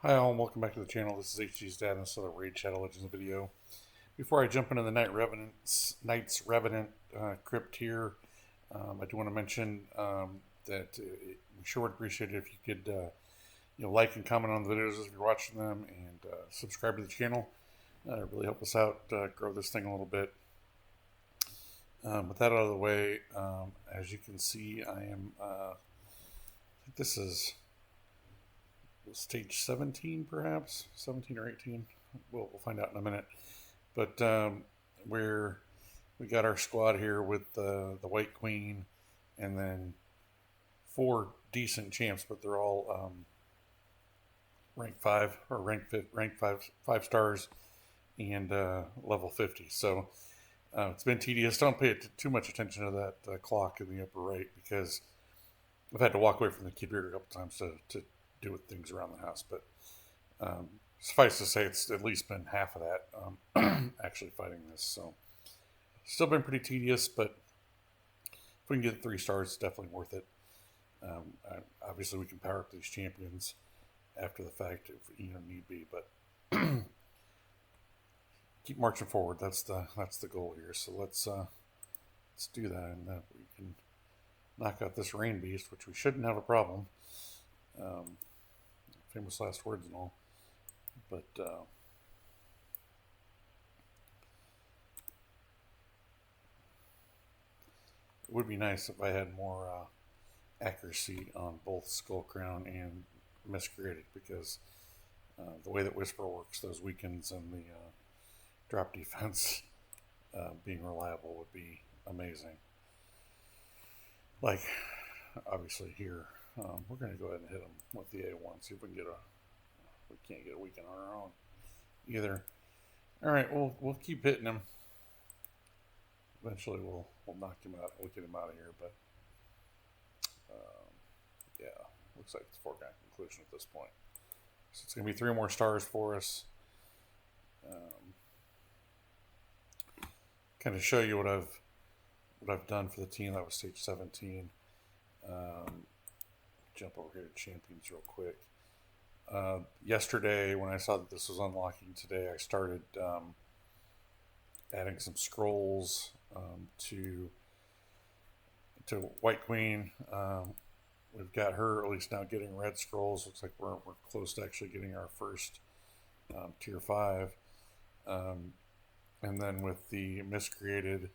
Hi all, and welcome back to the channel. This is HG's dad and this is another Raid Shadow Legends video. Before I jump into the Knight's Revenant crypt here, I do want to mention that we sure would appreciate it if you could like and comment on the videos if you're watching them, and subscribe to the channel. It really help us out grow this thing a little bit. With that out of the way, as you can see, I am. I think this is stage 17, perhaps 17 or 18. We'll find out in a minute. But we got our squad here with the White Queen, and then 4 decent champs, but they're all rank 5 or rank 5 stars, and level 50. So it's been tedious. Don't pay too much attention to that clock in the upper right, because I've had to walk away from the computer a couple times to do with things around the house. But suffice to say, it's at least been half of that actually fighting this. So still been pretty tedious, but if we can get 3 stars, it's definitely worth it. Obviously, we can power up these champions after the fact if need be, but keep marching forward. That's the goal here. So let's do that, and we can knock out this rain beast, which we shouldn't have a problem. Famous last words and all, but it would be nice if I had more accuracy on both Skull Crown and Miscreated, because the way that Whisper works, those weakens and the drop defense being reliable would be amazing. Like, obviously here, we're going to go ahead and hit them with the A1, see if we can we can't get a weaken on our own either. All right, we'll keep hitting him. Eventually we'll knock him out. We'll get him out of here, but yeah, looks like it's a foregone conclusion at this point. So it's going to be 3 more stars for us. Kind of show you what I've done for the team. That was stage 17. Jump over here to champions real quick. Yesterday, when I saw that this was unlocking today, I started adding some scrolls to White Queen. We've got her at least now getting red scrolls. Looks like we're close to actually getting our first tier 5. And then with the Miscreated,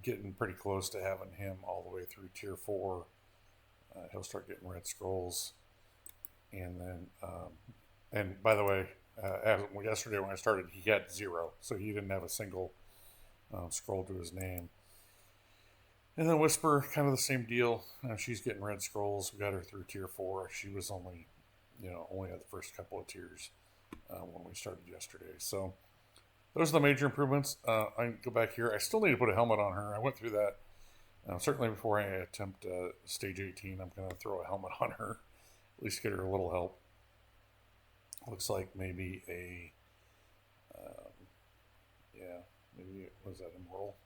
getting pretty close to having him all the way through tier 4. He'll start getting red scrolls. And then, and by the way, yesterday when I started, he had 0, so he didn't have a single scroll to his name. And then Whisper, kind of the same deal. She's getting red scrolls. We got her through tier 4. She was only had the first couple of tiers when we started yesterday. So those are the major improvements. I can go back here. I still need to put a helmet on her. I went through that. Certainly before I attempt stage 18, I'm going to throw a helmet on her. At least get her a little help. Looks like maybe maybe, was that Immortal?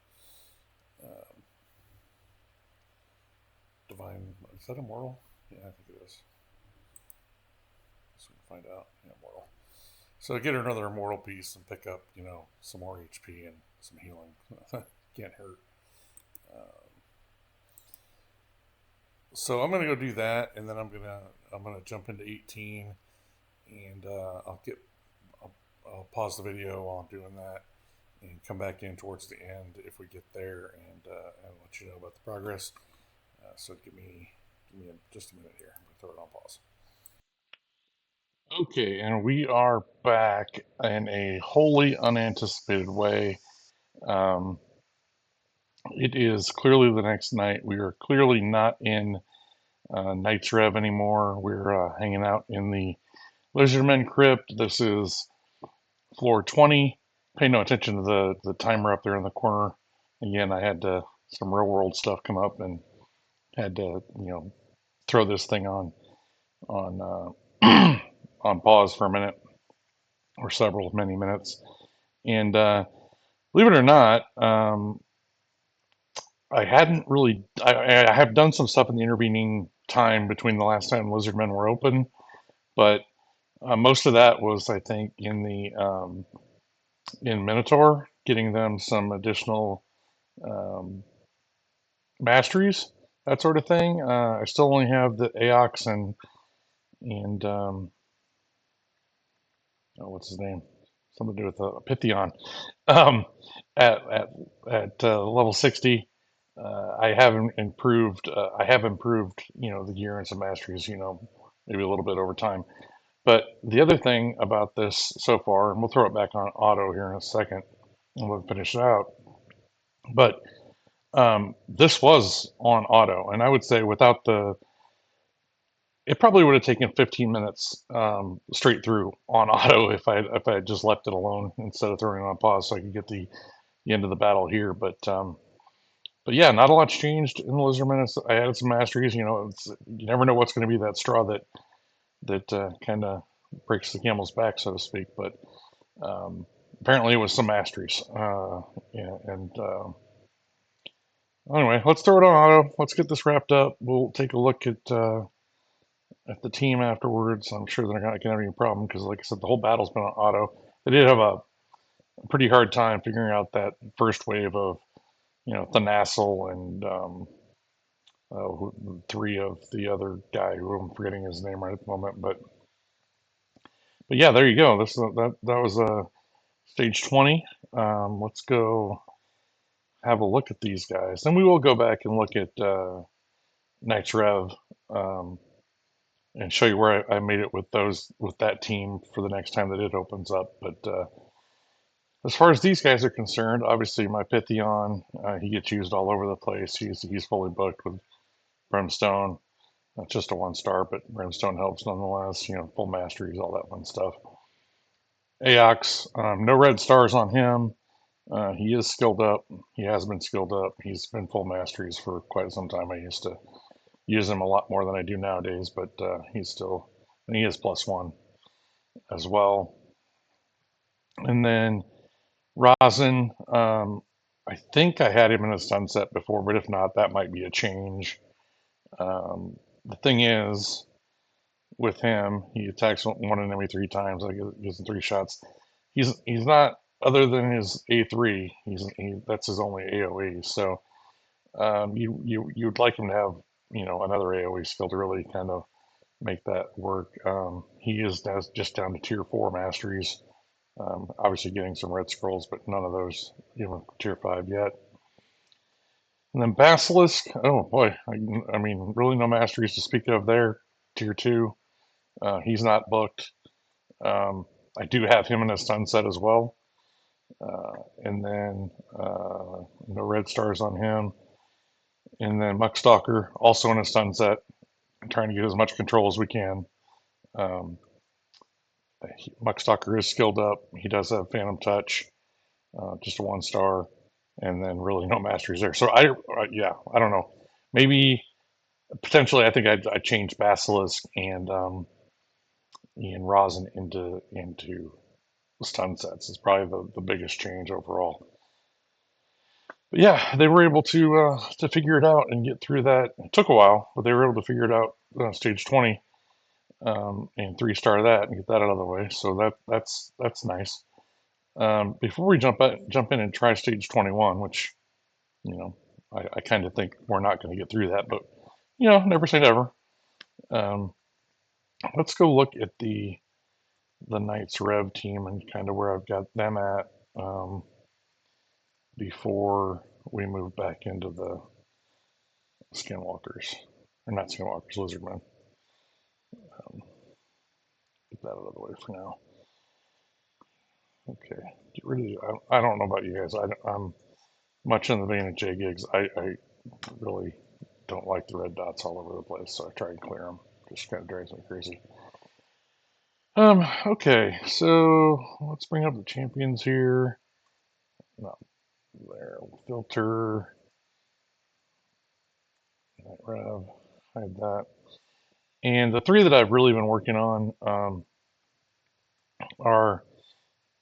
Divine, is that Immortal? Yeah, I think it is. So we can find out. Yeah, Immortal. So get her another Immortal piece and pick up, some more HP and some healing. Can't hurt. So I'm gonna go do that, and then I'm gonna jump into 18, and I'll pause the video while I'm doing that, and come back in towards the end if we get there, and let you know about the progress. So give me just a minute here. I'm gonna throw it on pause. Okay, and we are back in a wholly unanticipated way. It is clearly the next night. We are clearly not in Knight's Rev anymore. We're hanging out in the Lizardmen crypt. This is floor 20. Pay no attention to the timer up there in the corner. Again, I had some real world stuff come up and had to throw this thing on on pause for a minute or many minutes. And believe it or not, I hadn't really. I have done some stuff in the intervening time between the last time Lizardmen were open, But most of that was, I think, in the in Minotaur, getting them some additional um, masteries, that sort of thing. I still only have the Aox and oh, what's his name? Something to do with Pythion. Um, at level 60, I haven't improved. I have improved, the gear and some masteries. Maybe a little bit over time. But the other thing about this so far, and we'll throw it back on auto here in a second, and we'll finish it out. But this was on auto, and I would say without it probably would have taken 15 minutes straight through on auto if I had just left it alone instead of throwing it on pause so I could get the end of the battle here. But yeah, not a lot's changed in the Lizardmen. I added some masteries. You never know what's going to be that straw that kind of breaks the camel's back, so to speak. But um, apparently, it was some masteries. Yeah, and anyway, let's throw it on auto. Let's get this wrapped up. We'll take a look at the team afterwards. I'm sure they're not going to have any problem because, like I said, the whole battle's been on auto. They did have a pretty hard time figuring out that first wave of, Thanassel and three of the other guy who I'm forgetting his name right at the moment. But yeah, there you go. That was stage 20. Let's go have a look at these guys. Then we will go back and look at Knights Rev um, and show you where I made it with that team for the next time that it opens up. But as far as these guys are concerned, obviously my Pythion, he gets used all over the place. He's fully booked with Brimstone. Not just a 1 star, but Brimstone helps nonetheless. Full masteries, all that fun stuff. Aox, no red stars on him. He is skilled up. He has been skilled up. He's been full masteries for quite some time. I used to use him a lot more than I do nowadays, but and he is +1 as well. And then Rosin, I think I had him in a sunset before, but if not, that might be a change. The thing is, with him, he attacks one enemy 3 times. I gives him 3 shots. He's not other than his A3. That's his only AOE. So you'd like him to have another AOE skill to really kind of make that work. He is just down to tier 4 masteries. Obviously getting some red scrolls, but none of those tier 5 yet. And then Basilisk, oh boy, I mean, really no masteries to speak of there. Tier 2, he's not booked. I do have him in a sunset as well. And then no red stars on him. And then Muckstalker, also in a sunset, trying to get as much control as we can. Um, Muckstalker is skilled up. He does have Phantom Touch, just a 1 star, and then really no masteries there. So yeah, I don't know. Maybe potentially, I think I'd change Basilisk and Rosin into stun sets. Is probably the biggest change overall. But yeah, they were able to figure it out and get through that. It took a while, but they were able to figure it out stage 20 and 3 star that and get that out of the way. So that's nice. Before we jump in and try stage 21, which you know I kind of think we're not going to get through that, but never say never. Um, let's go look at the Knights Rev team and kind of where I've got them at before we move back into the Skinwalkers, or not Skinwalkers, Lizardmen. Get that out of the way for now. Okay, get rid of the. I don't know about you guys. I'm much in the vein of J Gigs. I really don't like the red dots all over the place, so I try and clear them. Just kind of drives me crazy. Okay, so let's bring up the champions here. Not there. Filter. Rev. Hide that. And the 3 that I've really been working on are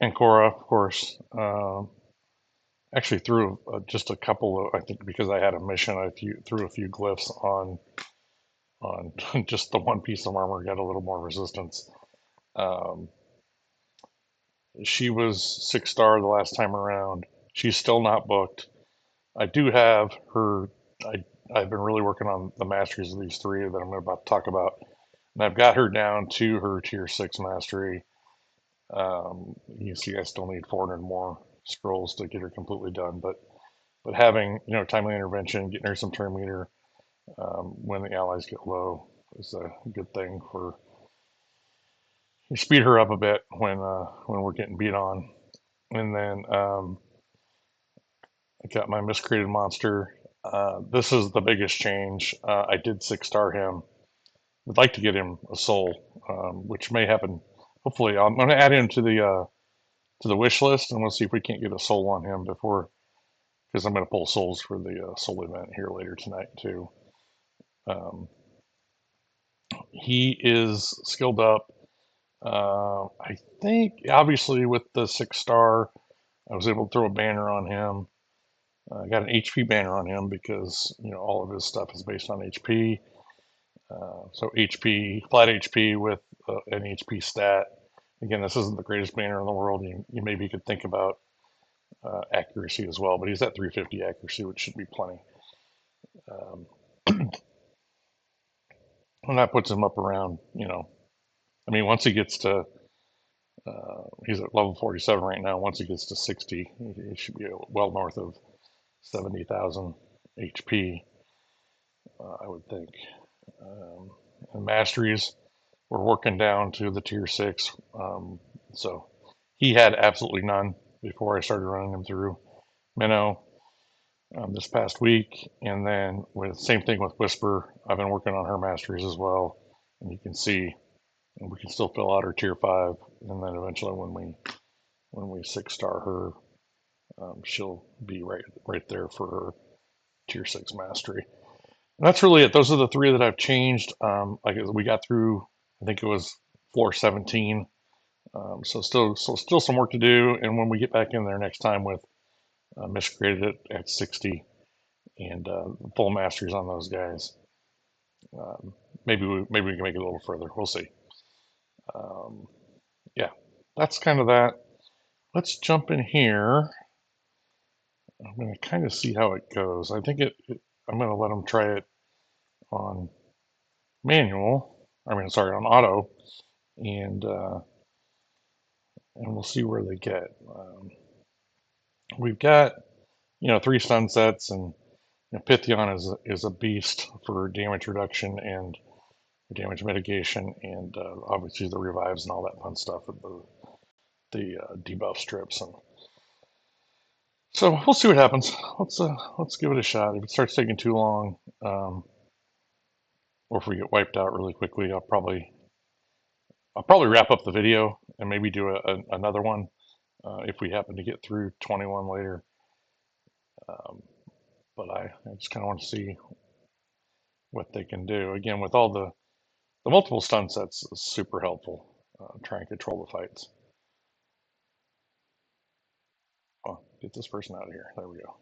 Ancora, of course. Actually, threw just a couple of, I think because I had a mission, threw a few glyphs on on just the one piece of armor, got a little more resistance. Um, she was 6-star the last time around. She's still not booked. I do have her. I've been really working on the masteries of these three that I'm about to talk about, and I've got her down to her tier 6 mastery. You can see I still need 400 more scrolls to get her completely done, but having timely intervention, getting her some turn meter when the allies get low is a good thing for speed her up a bit when we're getting beat on. And then I got my miscreated monster. This is the biggest change. I did 6-star him. Would like to get him a soul, which may happen. Hopefully, I'm going to add him to the wish list, and we'll see if we can't get a soul on him before, because I'm going to pull souls for the soul event here later tonight too. Um, he is skilled up. I think obviously with the 6-star, I was able to throw a banner on him. I got an HP banner on him because all of his stuff is based on HP. So HP, flat HP with an HP stat. Again, this isn't the greatest banner in the world. You maybe could think about accuracy as well, but he's at 350 accuracy, which should be plenty. Um, and that puts him up around, I mean, once he gets to, he's at level 47 right now. Once he gets to 60, he should be well north of 70,000 HP, I would think. Um, and masteries, we're working down to the tier 6. So he had absolutely none before I started running him through Minnow this past week. And then with same thing with Whisper, I've been working on her masteries as well. And you can see we can still fill out her tier 5. And then eventually when we 6-star her, she'll be right there for her tier 6 mastery. And that's really it. Those are the three that I've changed. Like we got through, I think it was floor 17. So still some work to do. And when we get back in there next time with Miscreated at 60 and full masteries on those guys, um, maybe we can make it a little further. We'll see. Um, yeah, that's kind of that. Let's jump in here. I'm going to kind of see how it goes. I think I'm going to let them try it on manual. I mean, sorry, on auto, and we'll see where they get. We've got 3 sunsets, and Pythion is a beast for damage reduction and damage mitigation, and obviously the revives and all that fun stuff with the debuff strips. And so we'll see what happens. Let's give it a shot. If it starts taking too long, or if we get wiped out really quickly, I'll probably wrap up the video and maybe do another one if we happen to get through 21 later. Um, but I just kind of want to see what they can do. Again, with all the multiple stun sets is super helpful. Try and control the fights. Oh, get this person out of here. There we go.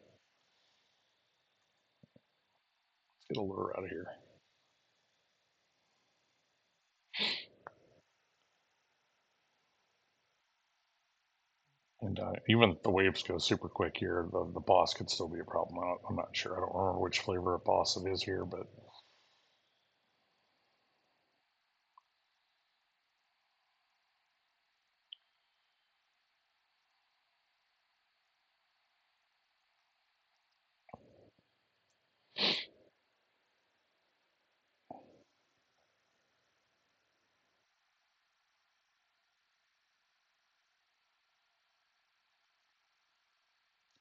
Let's get a lure out of here. And even if the waves go super quick here, the boss could still be a problem. I'm not sure. I don't remember which flavor of boss it is here, but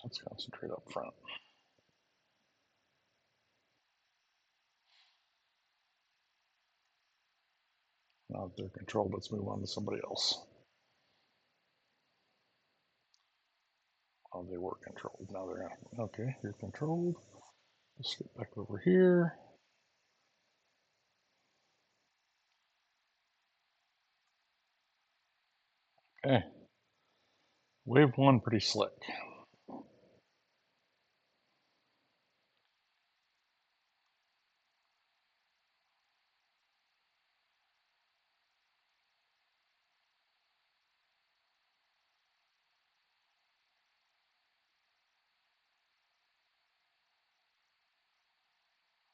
let's concentrate up front. Now that they're controlled, let's move on to somebody else. Oh, they were controlled. Now they're not. Okay, you're controlled. Let's get back over here. Okay. Wave 1 pretty slick.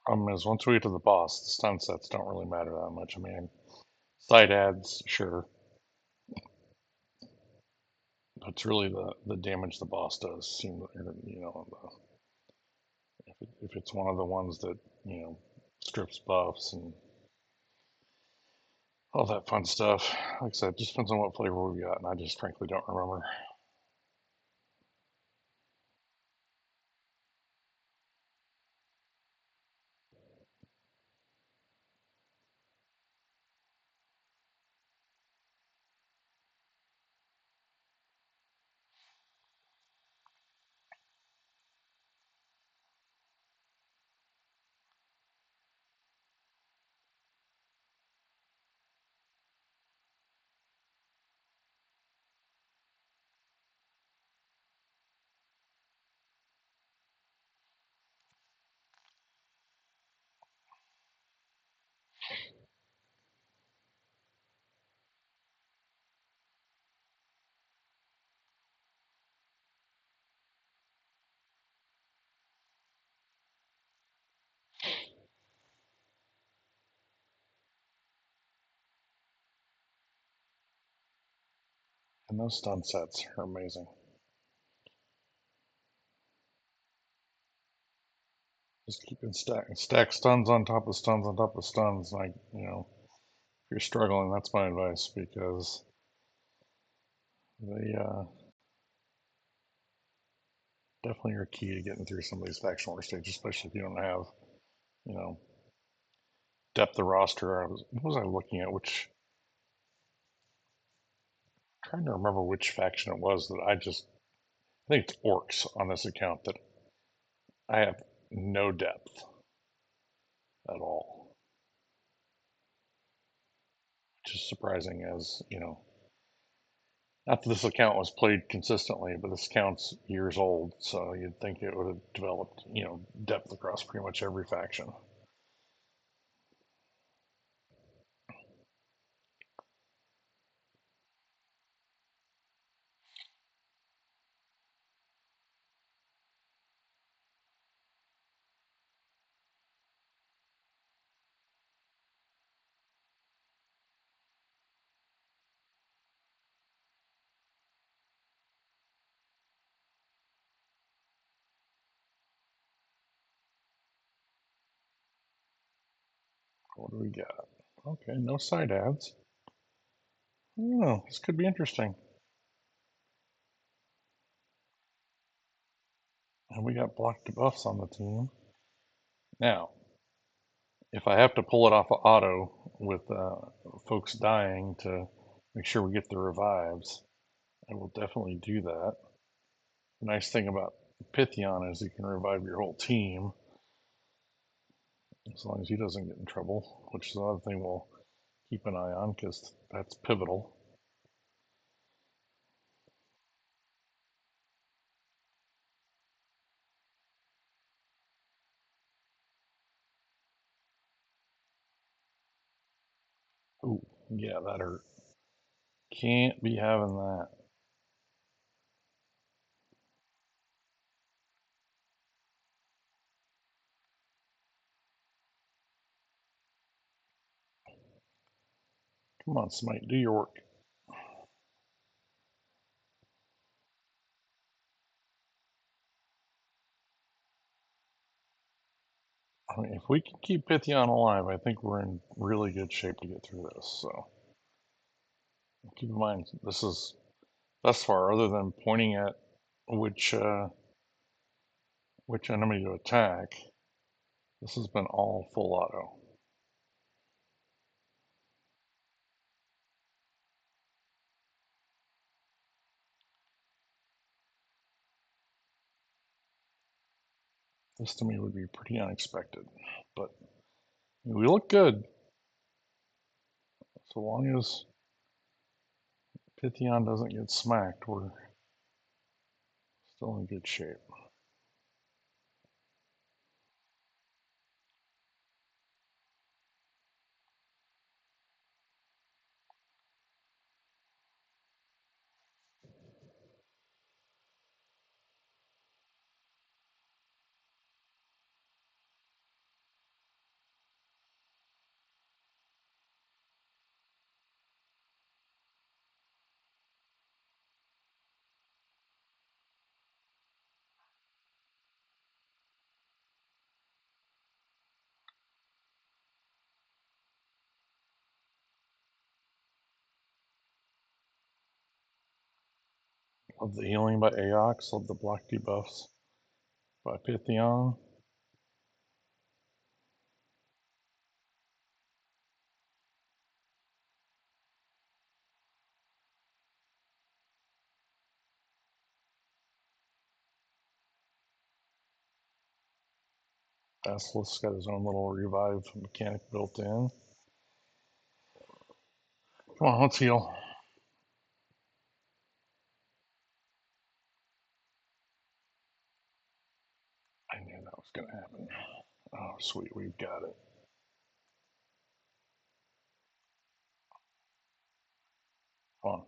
Problem is, once we get to the boss, the stun sets don't really matter that much. I mean, side adds, sure, but it's really the damage the boss does seem, you know, if it's one of the ones that, you know, strips buffs and all that fun stuff. Like I said, it just depends on what flavor we got, and I just frankly don't remember. And those stun sets are amazing. Just keeping stack stuns on top of stuns on top of stuns. Like, you know, if you're struggling, that's my advice because they definitely are key to getting through some of these faction war stages, especially if you don't have, you know, depth of roster. What was I looking at? Which, trying to remember which faction it was that I think it's orcs on this account that I have no depth at all, which is surprising as, you know, not that this account was played consistently, but this account's years old, so you'd think it would have developed, you know, depth across pretty much every faction. What do we got? Okay, no side ads. Oh, this could be interesting. And we got blocked debuffs on the team. Now, if I have to pull it off of auto with folks dying to make sure we get the revives, I will definitely do that. The nice thing about Pythion is you can revive your whole team as long as he doesn't get in trouble, which is another thing we'll keep an eye on because that's pivotal. Ooh, yeah, that hurt. Can't be having that. Come on, Smite, do your work. I mean, if we can keep Pythion alive, I think we're in really good shape to get through this. So keep in mind, this is thus far, other than pointing at which which enemy to attack, this has been all full auto. This to me would be pretty unexpected, but we look good. So long as Pythion doesn't get smacked, we're still in good shape. Love the healing by Aox. Love the block debuffs by Pythion. Basilisk's got his own little revive mechanic built in. Come on, let's heal. I knew that was going to happen. Oh, sweet, we've got it. Come on,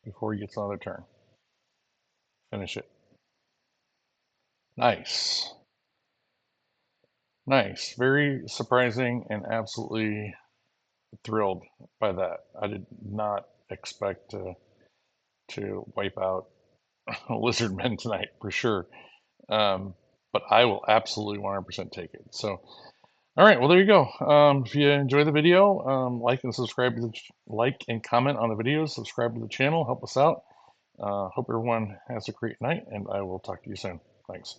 before he gets another turn. Finish it. Nice. Nice. Very surprising and absolutely thrilled by that. I did not expect to wipe out Lizardmen tonight for sure. But I will absolutely 100% take it. So, all right, well, there you go. If you enjoy the video, like and subscribe to like and comment on the videos, subscribe to the channel, help us out. Hope everyone has a great night, and I will talk to you soon. Thanks.